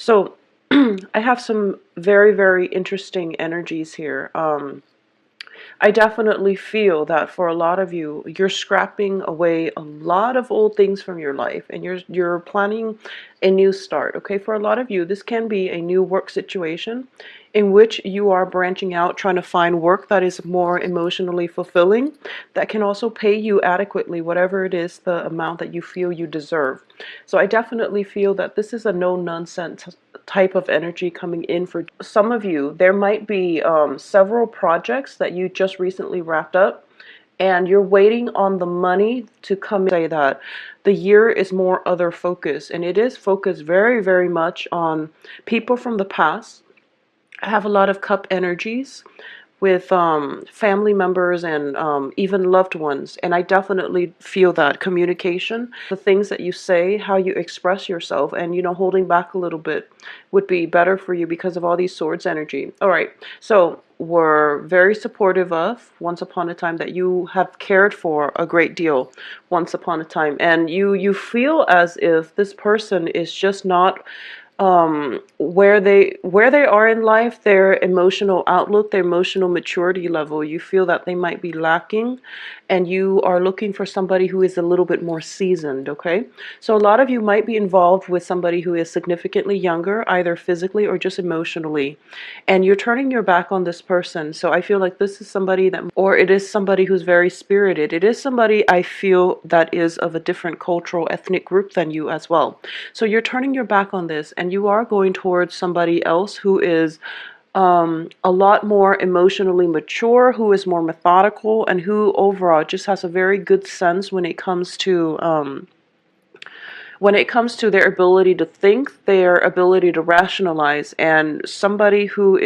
So I have some very, very interesting energies here. I definitely feel that for a lot of you, you're scrapping away a lot of old things from your life, and you're planning a new start. Okay, for a lot of you, this can be a new work situation in which you are branching out, trying to find work that is more emotionally fulfilling, that can also pay you adequately, whatever it is, the amount that you feel you deserve. So I definitely feel that this is a no nonsense type of energy coming in for some of you. There might be several projects that you just recently wrapped up, and you're waiting on the money to come in. Say that the year is more other focus, and it is focused very, very much on people from the past. I have a lot of cup energies with family members and even loved ones. And I definitely feel that communication, the things that you say, how you express yourself, and holding back a little bit would be better for you because of all these swords energy. All right, so we're very supportive of once upon a time, that you have cared for a great deal once upon a time, and you feel as if this person is just not where they are in life, their emotional outlook, their emotional maturity level. You feel that they might be lacking, and you are looking for somebody who is a little bit more seasoned. Okay, so a lot of you might be involved with somebody who is significantly younger, either physically or just emotionally, and you're turning your back on this person. So I feel like this is somebody that, or it is somebody who's very spirited. It is somebody, I feel, that is of a different cultural ethnic group than you as well. So you're turning your back on this, and you are going towards somebody else who is a lot more emotionally mature, who is more methodical, and who overall just has a very good sense when it comes to their ability to think, their ability to rationalize, and somebody who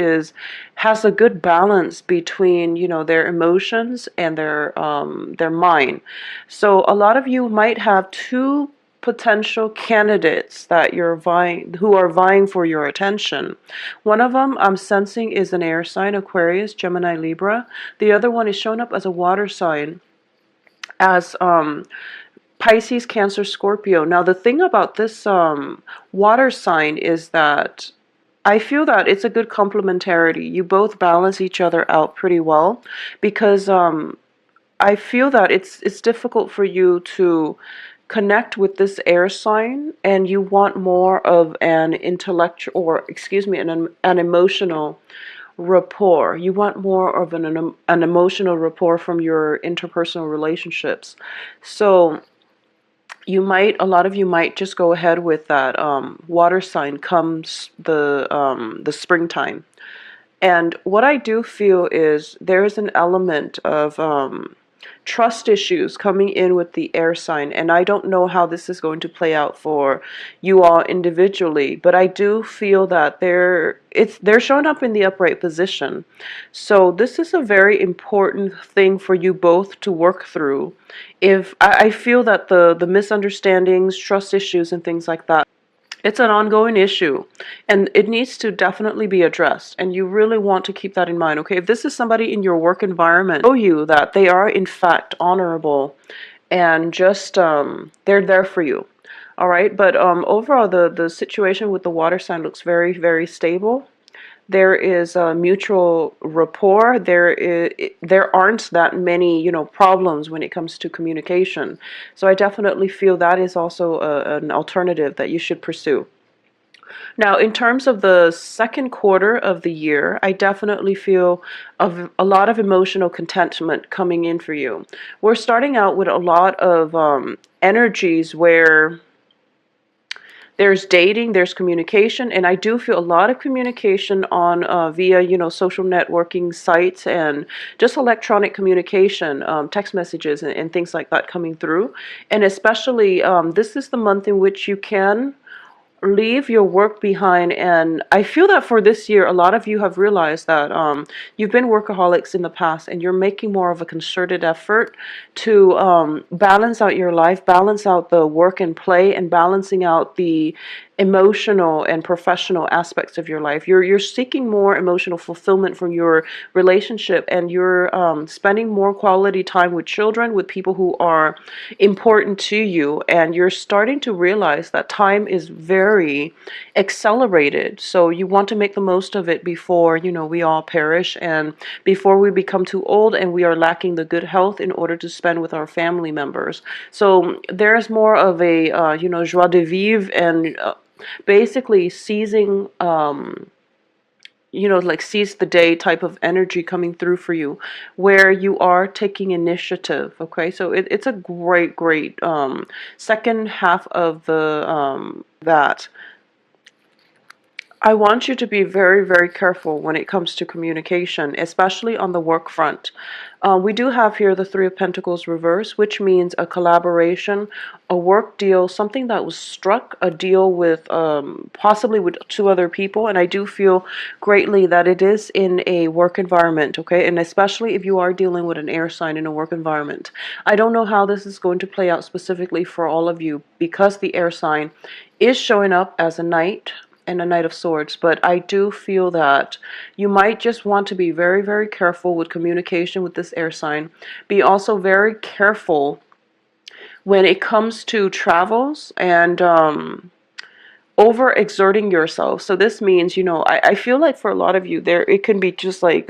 has a good balance between their emotions and their mind. So a lot of you might have two potential candidates that who are vying for your attention. One of them I'm sensing is an air sign, Aquarius, Gemini, Libra. The other one is showing up as a water sign, as Pisces, Cancer, Scorpio. Now, the thing about this water sign is that I feel that it's a good complementarity. You both balance each other out pretty well, because I feel that it's difficult for you to connect with this air sign, and you want more of an intellectual, or excuse me, an emotional rapport. You want more of an emotional rapport from your interpersonal relationships. So a lot of you might just go ahead with that water sign comes the springtime. And what I do feel is there is an element of trust issues coming in with the air sign, and I don't know how this is going to play out for you all individually, but I do feel that they're showing up in the upright position. So this is a very important thing for you both to work through. If I feel that the misunderstandings, trust issues, and things like that, it's an ongoing issue, and it needs to definitely be addressed. And you really want to keep that in mind. Okay, if this is somebody in your work environment, show you that they are in fact honorable, and just they're there for you. All right, but overall, the situation with the water sign looks very, very stable. There is a mutual rapport. There aren't that many problems when it comes to communication. So I definitely feel that is also an alternative that you should pursue. Now, in terms of the second quarter of the year, I definitely feel a lot of emotional contentment coming in for you. We're starting out with a lot of energies where there's dating, there's communication, and I do feel a lot of communication on via social networking sites, and just electronic communication, text messages, and things like that coming through. And especially this is the month in which you can leave your work behind. And I feel that for this year, a lot of you have realized that you've been workaholics in the past, and you're making more of a concerted effort to balance out your life, balance out the work and play, and balancing out the emotional and professional aspects of your life. You're seeking more emotional fulfillment from your relationship, and you're spending more quality time with children, with people who are important to you, and you're starting to realize that time is very accelerated. So you want to make the most of it before, we all perish, and before we become too old and we are lacking the good health in order to spend with our family members. So there's more of a joie de vivre, and basically seizing like seize the day type of energy coming through for you, where you are taking initiative. Okay, so it's a great second half of the that. I want you to be very careful when it comes to communication, especially on the work front. We do have here the Three of Pentacles reverse, which means a collaboration, a work deal, something that was struck, a deal with possibly with two other people. And I do feel greatly that it is in a work environment, okay? And especially if you are dealing with an air sign in a work environment. I don't know how this is going to play out specifically for all of you, because the air sign is showing up as a knight and a Knight of Swords, but I do feel that you might just want to be very careful with communication with this air sign. Be also very careful when it comes to travels and overexerting yourself. So this means, I feel like for a lot of you there, it can be just like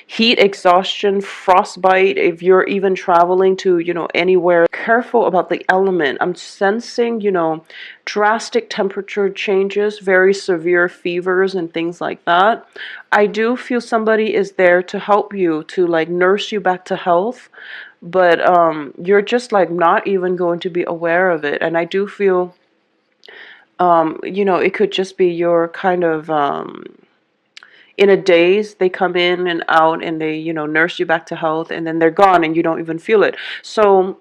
heat exhaustion, frostbite, if you're even traveling to, anywhere. Careful about the element. I'm sensing, drastic temperature changes, very severe fevers and things like that. I do feel somebody is there to help you, to like nurse you back to health, but you're just like not even going to be aware of it. And I do feel it could just be your kind of in a daze. They come in and out, and they, nurse you back to health, and then they're gone and you don't even feel it. So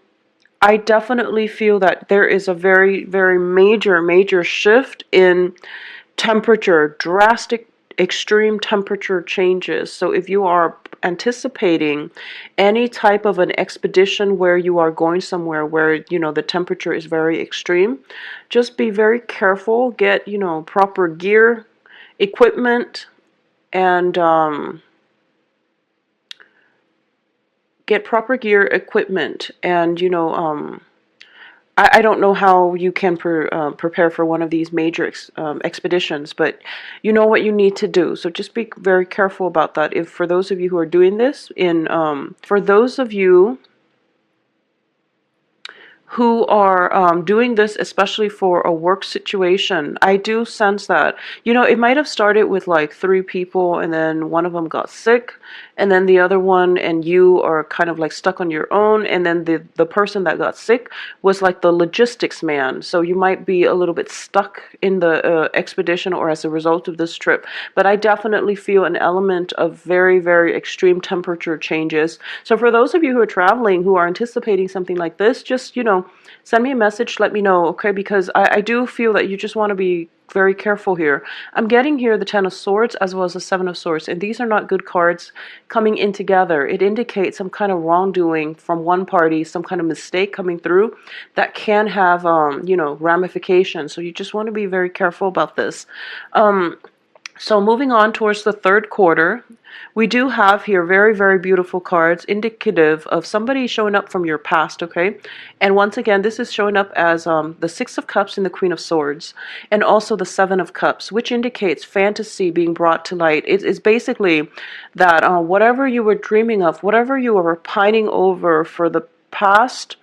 I definitely feel that there is a very major shift in temperature, drastic extreme temperature changes. So if you are anticipating any type of an expedition where you are going somewhere where the temperature is very extreme, just be very careful. Get proper gear, equipment, and I don't know how you can prepare for one of these major expeditions, but you know what you need to do. So just be very careful about that. If for those of you who are doing this, for those of you who are doing this, especially for a work situation, I do sense that, it might have started with like 3 people, and then one of them got sick, and then the other one and you are kind of like stuck on your own, and then the person that got sick was like the logistics man. So you might be a little bit stuck in the expedition, or as a result of this trip. But I definitely feel an element of very extreme temperature changes. So for those of you who are traveling, who are anticipating something like this, just send me a message, let me know, okay? Because I do feel that you just want to be very careful here. I'm getting here the Ten of Swords as well as the Seven of Swords, and these are not good cards coming in together. It indicates some kind of wrongdoing from one party, some kind of mistake coming through that can have, ramifications. So you just want to be very careful about this. So moving on towards the third quarter, we do have here very beautiful cards indicative of somebody showing up from your past, okay? And once again, this is showing up as the Six of Cups and the Queen of Swords, and also the Seven of Cups, which indicates fantasy being brought to light. It's basically that whatever you were dreaming of, whatever you were pining over for the past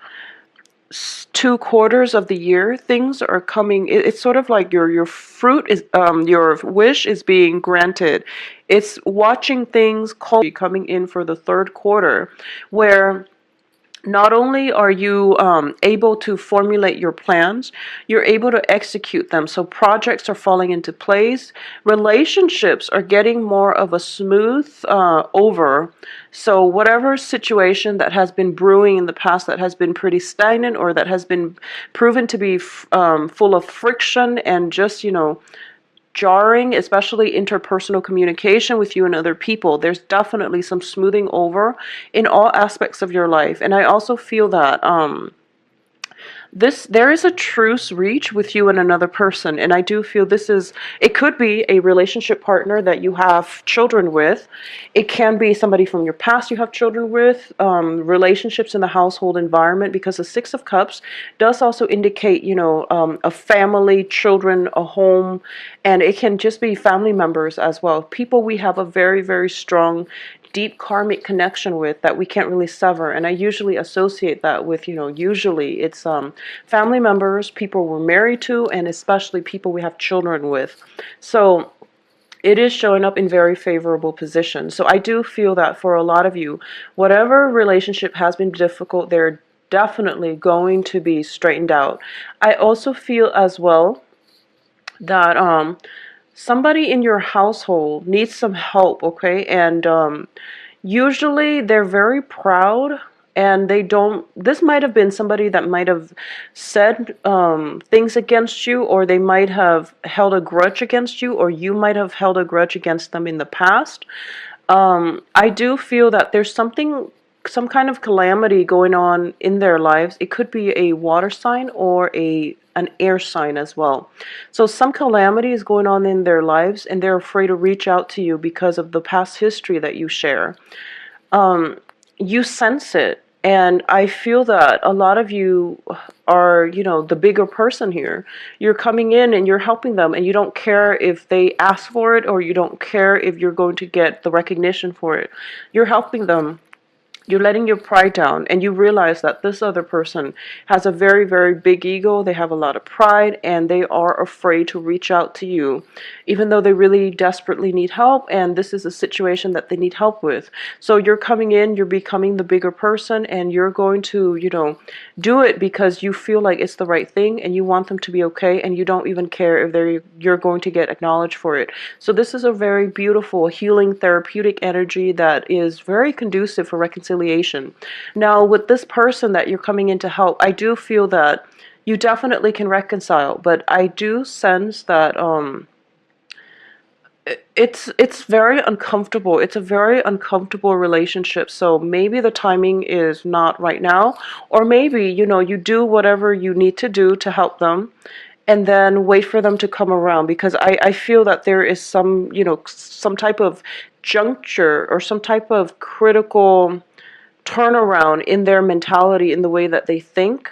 2 quarters of the year, things are coming. It's sort of like your fruit is your wish is being granted. It's watching things coming in for the third quarter, where not only are you able to formulate your plans, you're able to execute them. So projects are falling into place. Relationships are getting more of a smooth over. So whatever situation that has been brewing in the past that has been pretty stagnant, or that has been proven to be full of friction and just, jarring, especially interpersonal communication with you and other people, there's definitely some smoothing over in all aspects of your life. And I also feel that There is a truce reach with you and another person, and I do feel it could be a relationship partner that you have children with. It can be somebody from your past you have children with, relationships in the household environment, because the Six of Cups does also indicate, a family, children, a home, and it can just be family members as well. People we have a very, very strong deep karmic connection with that we can't really sever. And I usually associate that with, usually it's family members, people we're married to, and especially people we have children with. So it is showing up in very favorable positions. So I do feel that for a lot of you, whatever relationship has been difficult, they're definitely going to be straightened out. I also feel as well that somebody in your household needs some help, okay? And usually they're very proud, and they don't, this might have been somebody that might have said things against you, or they might have held a grudge against you, or you might have held a grudge against them in the past. I do feel that there's some kind of calamity going on in their lives. It could be a water sign or an air sign as well. So some calamity is going on in their lives, and they're afraid to reach out to you because of the past history that you share. You sense it. And I feel that a lot of you are, the bigger person here. You're coming in and you're helping them, and you don't care if they ask for it, or you don't care if you're going to get the recognition for it. You're helping them. You're letting your pride down, and you realize that this other person has a very, very big ego. They have a lot of pride, and they are afraid to reach out to you, even though they really desperately need help, and this is a situation that they need help with. So you're coming in, you're becoming the bigger person, and you're going to, do it because you feel like it's the right thing, and you want them to be okay, and you don't even care if you're going to get acknowledged for it. So this is a very beautiful, healing, therapeutic energy that is very conducive for reconciliation. Now, with this person that you're coming in to help, I do feel that you definitely can reconcile, but I do sense that it's very uncomfortable. It's a very uncomfortable relationship. So maybe the timing is not right now, or maybe, you do whatever you need to do to help them, and then wait for them to come around, because I feel that there is some type of juncture or some type of critical turnaround in their mentality, in the way that they think,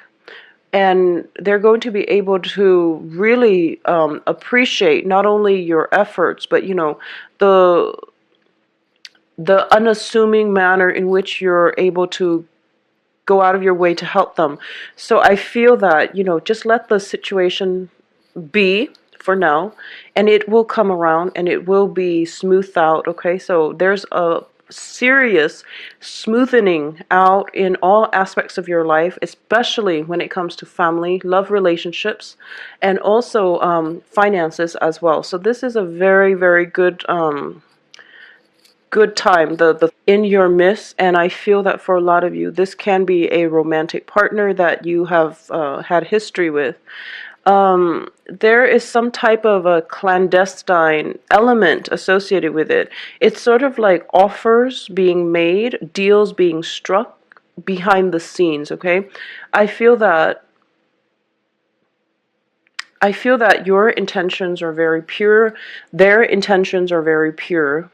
and they're going to be able to really appreciate not only your efforts, but the unassuming manner in which you're able to go out of your way to help them. So I feel that just let the situation be for now, and it will come around, and it will be smoothed out. Okay, so there's a serious smoothing out in all aspects of your life, especially when it comes to family, love relationships, and also finances as well. So this is a very, very good time the in your midst, and I feel that for a lot of you, this can be a romantic partner that you have had history with. There is some type of a clandestine element associated with it. It's sort of like offers being made, deals being struck behind the scenes, okay? I feel that your intentions are very pure, their intentions are very pure,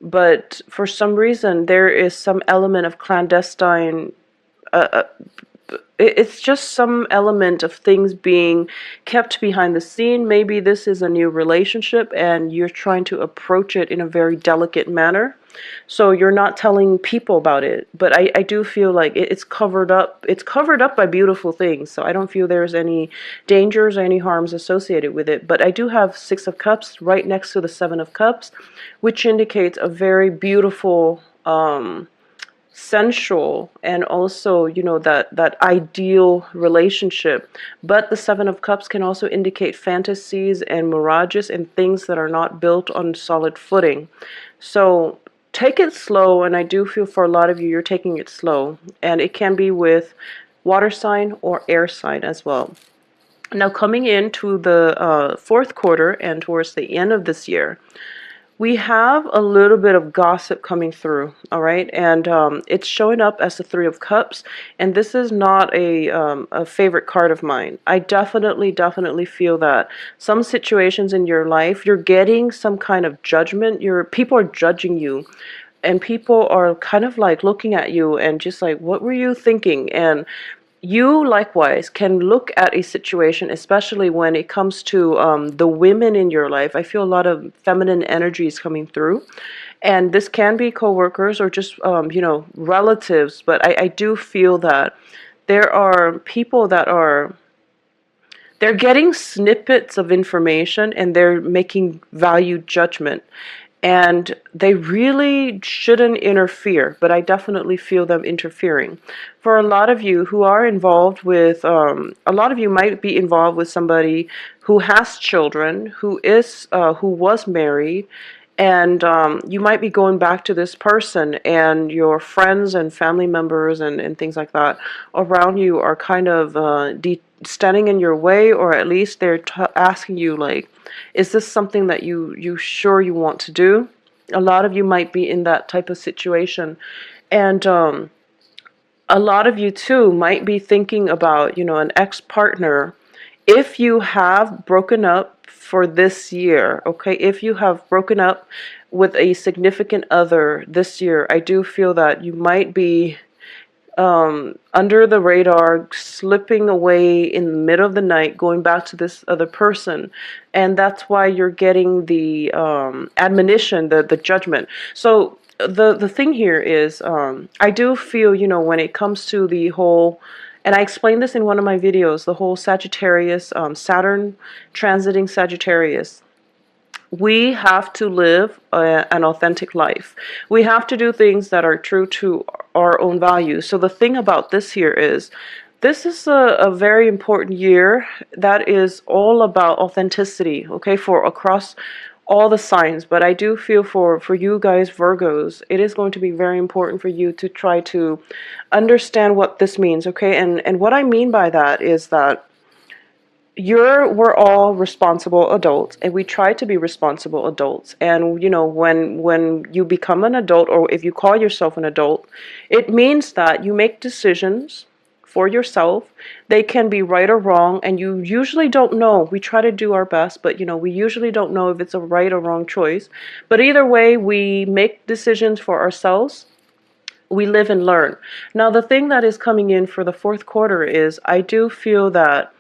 but for some reason there is some element of clandestine it's just some element of things being kept behind the scene. Maybe this is a new relationship and you're trying to approach it in a very delicate manner. So you're not telling people about it. But I do feel like it's covered up. It's covered up by beautiful things. So I don't feel there's any dangers or any harms associated with it. But I do have Six of Cups right next to the Seven of Cups, which indicates a very beautiful sensual, and also that ideal relationship. But the Seven of Cups can also indicate fantasies and mirages and things that are not built on solid footing. So take it slow, and I do feel for a lot of you, you're taking it slow, and it can be with water sign or air sign as well. Now, coming into the fourth quarter and towards the end of this year, we have a little bit of gossip coming through, all right? And it's showing up as the Three of Cups, and this is not a favorite card of mine. I definitely feel that some situations in your life, you're getting some kind of judgment. People are judging you, and people are kind of like looking at you and just like, what were you thinking? And you likewise can look at a situation, especially when it comes to the women in your life. I feel a lot of feminine energies coming through, and this can be coworkers or just relatives. But I do feel that there are people that they're getting snippets of information and they're making value judgment. And they really shouldn't interfere, but I definitely feel them interfering. For a lot of you who are involved with, a lot of you might be involved with somebody who has children, who was married, and you might be going back to this person, and your friends and family members and things like that around you are kind of standing in your way, or at least they're asking you, like, is this something that you sure you want to do? A lot of you might be in that type of situation. And a lot of you too might be thinking about, an ex-partner. If you have broken up for this year, okay, if you have broken up with a significant other this year, I do feel that you might be under the radar, slipping away in the middle of the night, going back to this other person. And that's why you're getting the admonition, the judgment. So the thing here is, I do feel, when it comes to the whole, and I explained this in one of my videos, the whole Sagittarius, Saturn transiting Sagittarius. We have to live an authentic life. We have to do things that are true to our own values. So the thing about this here is, this is a very important year that is all about authenticity, okay, for across all the signs. But I do feel for you guys, Virgos, it is going to be very important for you to try to understand what this means, okay? And what I mean by that is that we're all responsible adults, and we try to be responsible adults. And when you become an adult, or if you call yourself an adult, it means that you make decisions for yourself. They can be right or wrong, and you usually don't know. We try to do our best, but we usually don't know if it's a right or wrong choice. But either way, we make decisions for ourselves. We live and learn. Now, the thing that is coming in for the fourth quarter is, I do feel that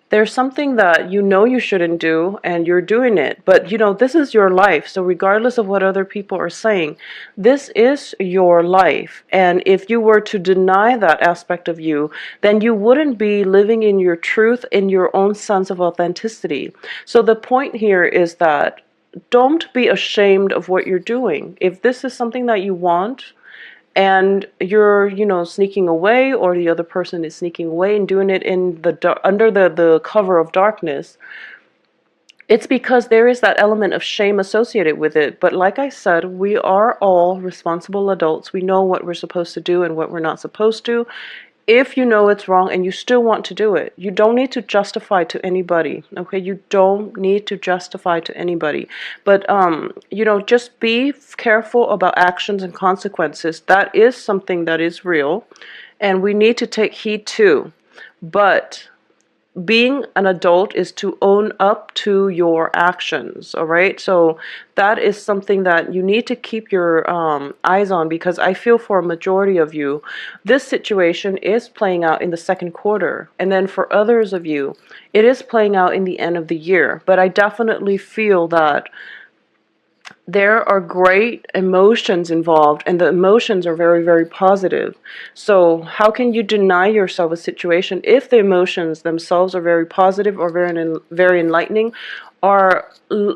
there's something that you shouldn't do, and you're doing it. But this is your life. So regardless of what other people are saying, this is your life. And if you were to deny that aspect of you, then you wouldn't be living in your truth, in your own sense of authenticity. So the point here is that don't be ashamed of what you're doing. If this is something that you want, and you're sneaking away, or the other person is sneaking away and doing it in under the cover of darkness, it's because there is that element of shame associated with it. But like I said, we are all responsible adults. We know what we're supposed to do and what we're not supposed to. If you know it's wrong and you still want to do it, you don't need to justify to anybody, okay? You don't need to justify to anybody. But, just be careful about actions and consequences. That is something that is real, and we need to take heed too. But being an adult is to own up to your actions, all right? So that is something that you need to keep your eyes on, because I feel for a majority of you, this situation is playing out in the second quarter. And then for others of you, it is playing out in the end of the year. But I definitely feel that there are great emotions involved, and the emotions are very positive. So how can you deny yourself a situation if the emotions themselves are very positive, or very enlightening, are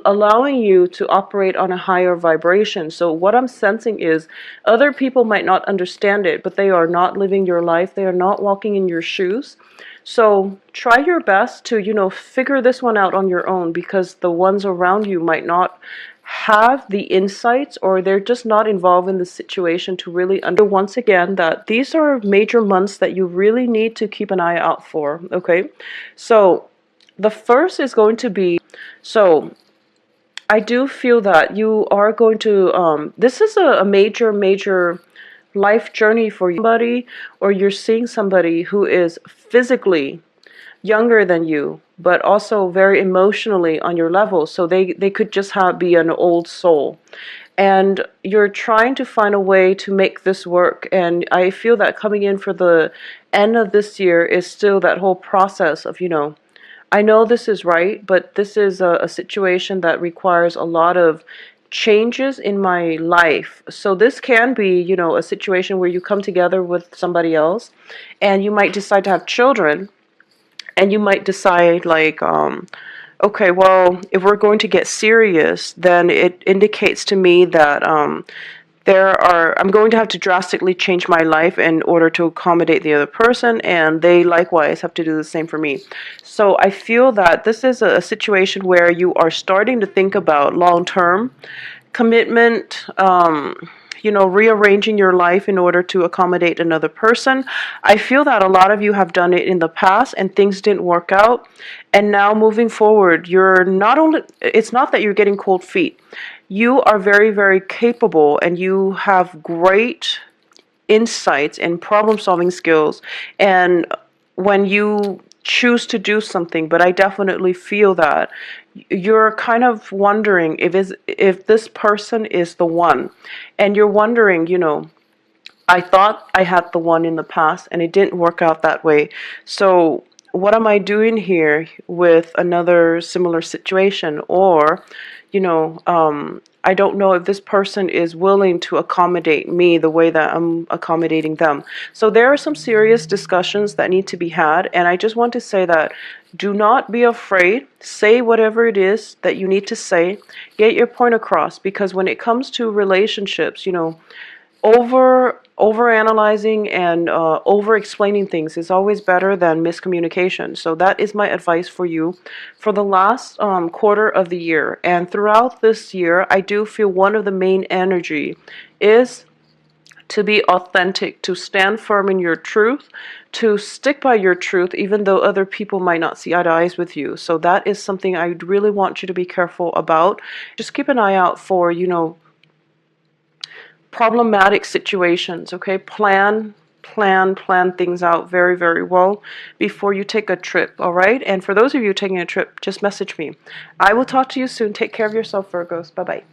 allowing you to operate on a higher vibration? So what I'm sensing is, other people might not understand it, but they are not living your life. They are not walking in your shoes. So try your best to, figure this one out on your own, because the ones around you might not have the insights, or they're just not involved in the situation to really once again, that these are major months that you really need to keep an eye out for, okay? So the first is going to be, so I do feel that you are going to, this is a major, major life journey for you. Somebody, or you're seeing somebody who is physically younger than you, but also very emotionally on your level. So they could just be an old soul. And you're trying to find a way to make this work. And I feel that coming in for the end of this year is still that whole process of, I know this is right, but this is a situation that requires a lot of changes in my life. So this can be, a situation where you come together with somebody else and you might decide to have children, and you might decide like, okay, well, if we're going to get serious, then it indicates to me that I'm going to have to drastically change my life in order to accommodate the other person, and they likewise have to do the same for me. So I feel that this is a situation where you are starting to think about long-term commitment, rearranging your life in order to accommodate another person. I feel that a lot of you have done it in the past and things didn't work out. And now moving forward, it's not that you're getting cold feet. You are very, very capable and you have great insights and problem solving skills. And when you choose to do something, but I definitely feel that you're kind of wondering if this person is the one, and you're wondering, I thought I had the one in the past and it didn't work out that way. So what am I doing here with another similar situation? Or, I don't know if this person is willing to accommodate me the way that I'm accommodating them. So there are some serious discussions that need to be had. And I just want to say that do not be afraid. Say whatever it is that you need to say. Get your point across. Because when it comes to relationships, over analyzing and over explaining things is always better than miscommunication. So that is my advice for you for the last quarter of the year. And throughout this year, I do feel one of the main energy is to be authentic, to stand firm in your truth, to stick by your truth, even though other people might not see eye to eyes with you. So that is something I really want you to be careful about. Just keep an eye out for, problematic situations, okay? Plan things out very, very well before you take a trip, all right? And for those of you taking a trip, just message me. I will talk to you soon. Take care of yourself, Virgos. Bye-bye.